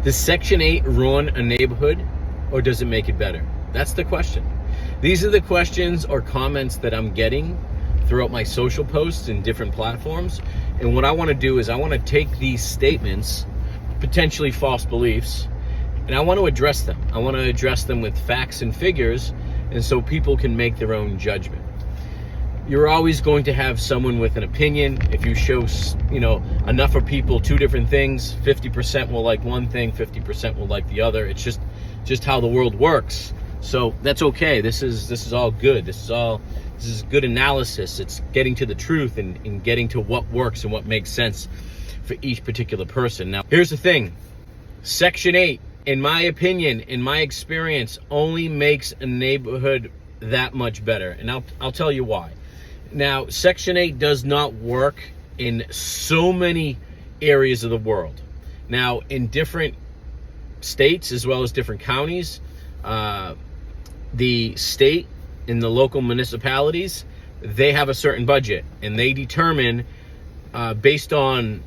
Does Section 8 ruin a neighborhood, or does it make it better? That's the question. These are the questions or comments that I'm getting throughout my social posts and different platforms. And what I want to do is I want to take these statements, potentially false beliefs, and I want to address them. I want to address them with facts and figures, and so people can make their own judgment. You're always going to have someone with an opinion. If you show, enough of people two different things, 50% will like one thing, 50% will like the other. It's just how the world works. So that's okay. This is all good. This is good analysis. It's getting to the truth and getting to what works and what makes sense for each particular person. Now, here's the thing. Section 8, in my opinion, in my experience, only makes a neighborhood that much better. And I'll tell you why. Now, Section 8 does not work in so many areas of the world. Now, in different states as well as different counties, the state and the local municipalities, they have a certain budget, and they determine, based on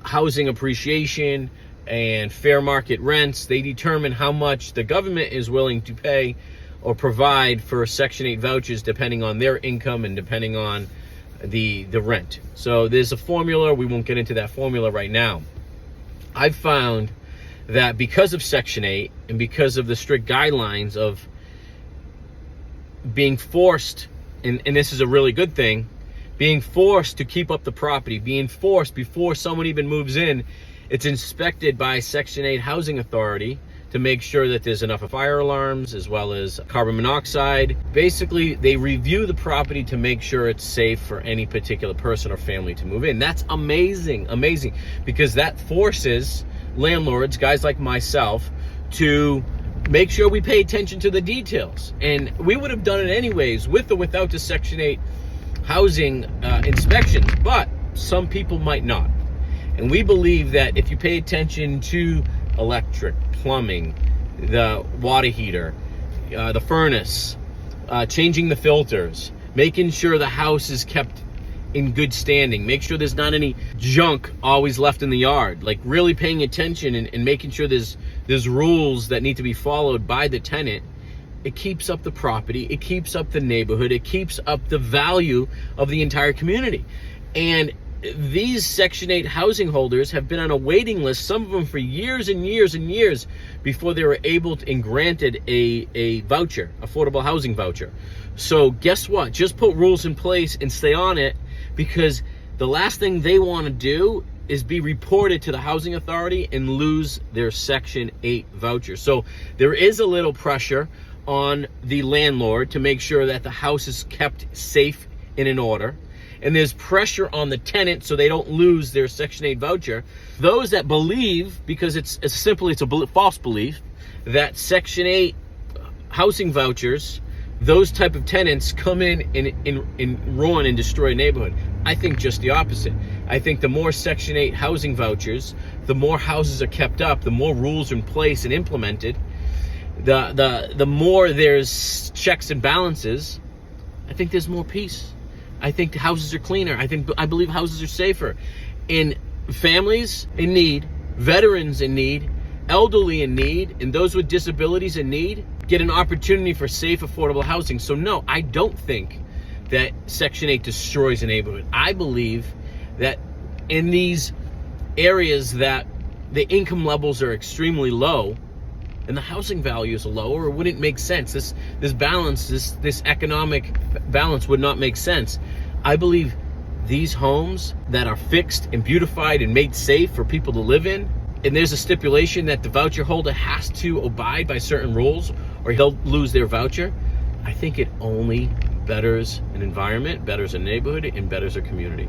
housing appreciation and fair market rents, they determine how much the government is willing to pay or provide for Section 8 vouchers depending on their income and depending on the rent. So there's a formula. We won't get into that formula right now. I've found that because of Section 8 and because of the strict guidelines of being forced, and this is a really good thing, being forced to keep up the property, being forced before someone even moves in, it's inspected by Section 8 Housing Authority to make sure that there's enough fire alarms as well as carbon monoxide. Basically, they review the property to make sure it's safe for any particular person or family to move in. That's amazing, because that forces landlords, guys like myself, to make sure we pay attention to the details. And we would have done it anyways, with or without the Section 8 housing inspections, but some people might not. And we believe that if you pay attention to electric, plumbing, the water heater, the furnace, changing the filters, making sure the house is kept in good standing, make sure there's not any junk always left in the yard, like really paying attention and making sure there's rules that need to be followed by the tenant, it keeps up the property, it keeps up the neighborhood, it keeps up the value of the entire community. And these Section 8 housing holders have been on a waiting list, some of them for years and years and years, before they were able to and granted a voucher, affordable housing voucher. So guess what? Just put rules in place and stay on it, because the last thing they want to do is be reported to the housing authority and lose their Section 8 voucher. So there is a little pressure on the landlord to make sure that the house is kept safe and in order. And there's pressure on the tenant so they don't lose their Section 8 voucher. Those that believe, because it's a false belief, that Section 8 housing vouchers, those type of tenants come in and ruin and destroy a neighborhood. I think just the opposite. I think the more Section 8 housing vouchers, the more houses are kept up, the more rules are in place and implemented, the more there's checks and balances, I think there's more peace. I think houses are cleaner. I believe houses are safer. And families in need, veterans in need, elderly in need, and those with disabilities in need get an opportunity for safe, affordable housing. So no, I don't think that Section 8 destroys a neighborhood. I believe that in these areas that the income levels are extremely low and the housing values are lower, it wouldn't make sense. This balance, this economic balance would not make sense. I believe these homes that are fixed and beautified and made safe for people to live in, and there's a stipulation that the voucher holder has to abide by certain rules or he'll lose their voucher, I think it only betters an environment, betters a neighborhood, and betters a community.